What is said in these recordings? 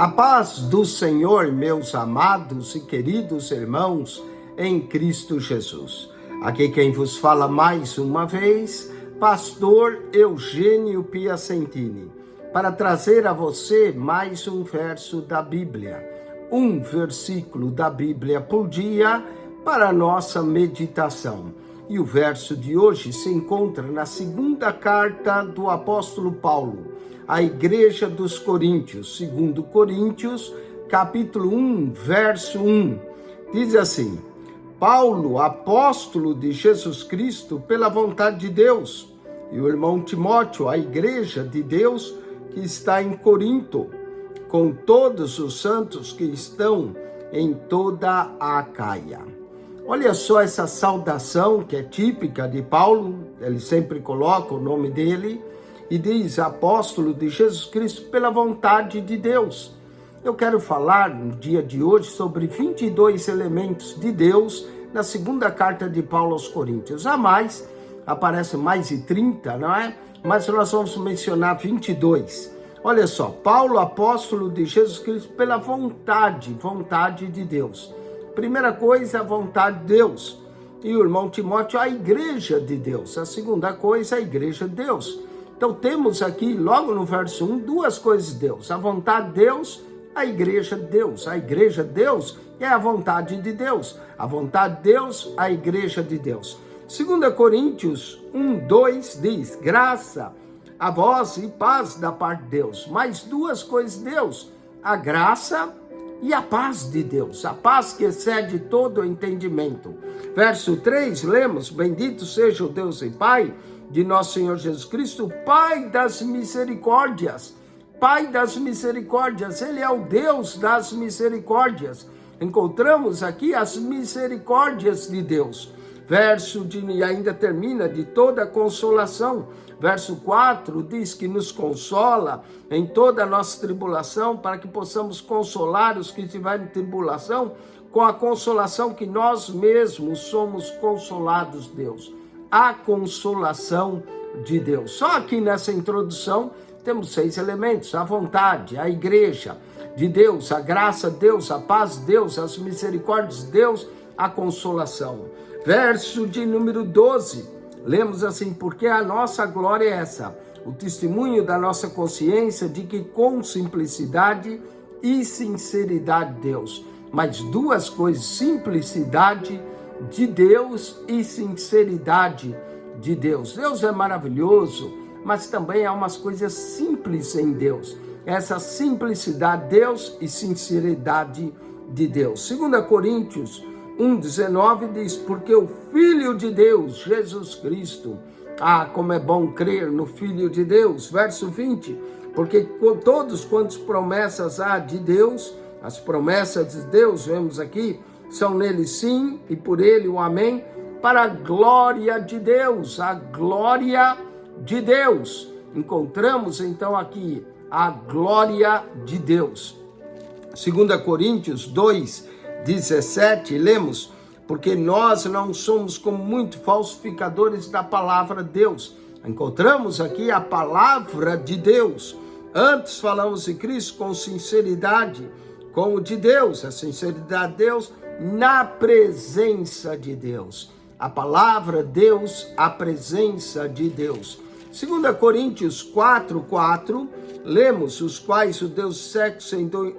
A paz do Senhor, meus amados e queridos irmãos, em Cristo Jesus. Aqui quem vos fala mais uma vez, pastor Eugênio Piacentini, para trazer a você mais um verso da Bíblia, um versículo da Bíblia por dia para a nossa meditação. E o verso de hoje se encontra na segunda carta do apóstolo Paulo à igreja dos Coríntios, 2 Coríntios, capítulo 1, verso 1. Diz assim: Paulo, apóstolo de Jesus Cristo, pela vontade de Deus, e o irmão Timóteo, a igreja de Deus que está em Corinto, com todos os santos que estão em toda a Acaia. Olha só essa saudação que é típica de Paulo, ele sempre coloca o nome dele, e diz apóstolo de Jesus Cristo pela vontade de Deus. Eu quero falar no dia de hoje sobre 22 elementos de Deus na segunda carta de Paulo aos Coríntios. A mais, aparecem mais de 30, não é? Mas nós vamos mencionar 22. Olha só, Paulo, apóstolo de Jesus Cristo pela vontade de Deus. Primeira coisa, a vontade de Deus. E o irmão Timóteo, a igreja de Deus. A segunda coisa, a igreja de Deus. Então temos aqui, logo no verso 1, duas coisas de Deus. A vontade de Deus, a igreja de Deus. A igreja de Deus é a vontade de Deus. A vontade de Deus, a igreja de Deus. 2 Coríntios 1, 2 diz, graça a vós e paz da parte de Deus. Mais duas coisas de Deus, a graça e a paz de Deus. A paz que excede todo o entendimento. Verso 3, lemos, bendito seja o Deus e Pai de nosso Senhor Jesus Cristo, Pai das misericórdias. Pai das misericórdias, Ele é o Deus das misericórdias. Encontramos aqui as misericórdias de Deus. E ainda termina de toda a consolação. Verso 4 diz que nos consola em toda a nossa tribulação, para que possamos consolar os que estiverem em tribulação, com a consolação que nós mesmos somos consolados, Deus. A consolação de Deus. Só aqui nessa introdução temos 6 elementos: a vontade, a igreja de Deus, a graça de Deus, a paz de Deus, as misericórdias de Deus, a consolação. Verso de número 12, lemos assim: porque a nossa glória é essa, o testemunho da nossa consciência de que com simplicidade e sinceridade de Deus. Mas duas coisas, simplicidade de Deus e sinceridade de Deus. Deus é maravilhoso, mas também há umas coisas simples em Deus. Essa simplicidade de Deus e sinceridade de Deus. 2 Coríntios 1,19 diz, porque o Filho de Deus, Jesus Cristo, como é bom crer no Filho de Deus. Verso 20, porque todos quantos promessas há de Deus, as promessas de Deus, vemos aqui, são nele sim e por ele o amém, para a glória de Deus, a glória de Deus. Encontramos então aqui a glória de Deus. 2 Coríntios 2:17, lemos, porque nós não somos como muitos falsificadores da palavra de Deus. Encontramos aqui a palavra de Deus. Antes falamos de Cristo com sinceridade, como de Deus, a sinceridade de Deus na presença de Deus. A palavra Deus, a presença de Deus. 2 Coríntios 4:4, lemos, os quais o Deus século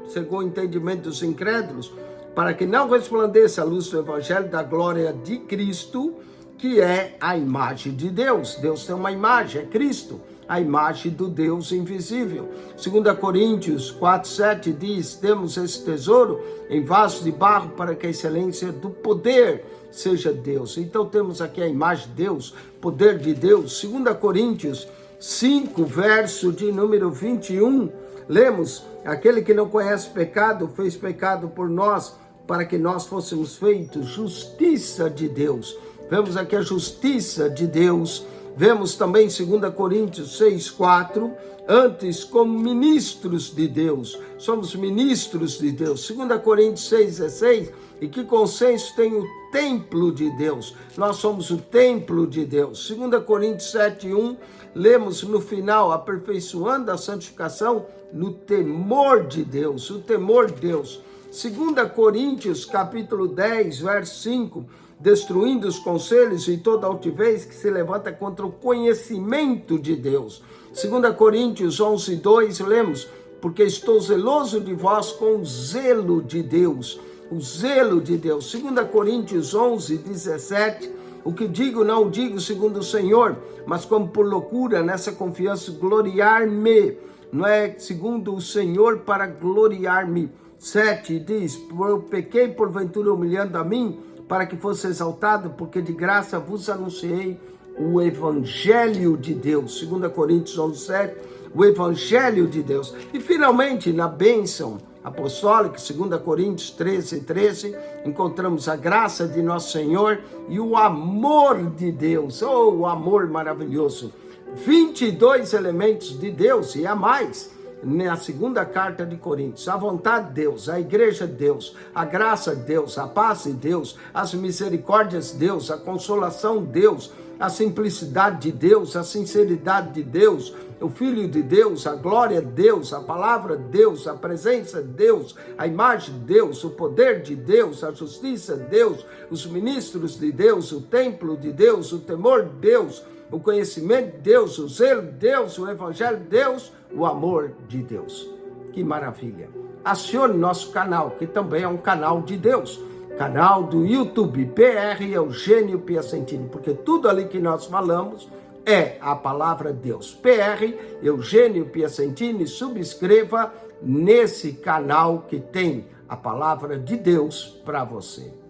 cegou o entendimento dos incrédulos, para que não resplandeça a luz do evangelho da glória de Cristo, que é a imagem de Deus. Deus tem uma imagem, é Cristo, a imagem do Deus invisível. 2 Coríntios 4:7 diz, temos esse tesouro em vasos de barro, para que a excelência do poder seja Deus. Então temos aqui a imagem de Deus, poder de Deus. 2 Coríntios 5, verso de número 21, lemos, aquele que não conhece pecado, fez pecado por nós, para que nós fôssemos feitos justiça de Deus. Vemos aqui a justiça de Deus. Vemos também 2 Coríntios 6:4, antes como ministros de Deus. Somos ministros de Deus. 2 Coríntios 6:16, e que consenso tem templo de Deus. Nós somos o templo de Deus. 2 Coríntios 7:1, lemos no final, aperfeiçoando a santificação no temor de Deus, o temor de Deus. 2 Coríntios, capítulo 10, verso 5, destruindo os conselhos e toda altivez que se levanta contra o conhecimento de Deus. 2 Coríntios 11:2, lemos, porque estou zeloso de vós com o zelo de Deus. O zelo de Deus. 2 Coríntios 11:17, o que digo, não digo segundo o Senhor, mas como por loucura, nessa confiança, gloriar-me. Não é segundo o Senhor para gloriar-me. 7 diz, eu pequei porventura humilhando a mim, para que fosse exaltado, porque de graça vos anunciei o Evangelho de Deus. 2 Coríntios 11:7, o Evangelho de Deus. E finalmente, na bênção apostólica, 2 Coríntios 13:13, encontramos a graça de nosso Senhor e o amor de Deus. Oh, o amor maravilhoso. 22 elementos de Deus e a mais. Na segunda carta de Coríntios, a vontade de Deus, a igreja de Deus, a graça de Deus, a paz de Deus, as misericórdias de Deus, a consolação de Deus, a simplicidade de Deus, a sinceridade de Deus, o Filho de Deus, a glória de Deus, a palavra de Deus, a presença de Deus, a imagem de Deus, o poder de Deus, a justiça de Deus, os ministros de Deus, o templo de Deus, o temor de Deus, o conhecimento de Deus, o zelo de Deus, o evangelho de Deus, o amor de Deus. Que maravilha! Acione nosso canal, que também é um canal de Deus. Canal do YouTube, PR Eugênio Piacentini, porque tudo ali que nós falamos é a palavra de Deus. PR Eugênio Piacentini, subscreva nesse canal que tem a palavra de Deus para você.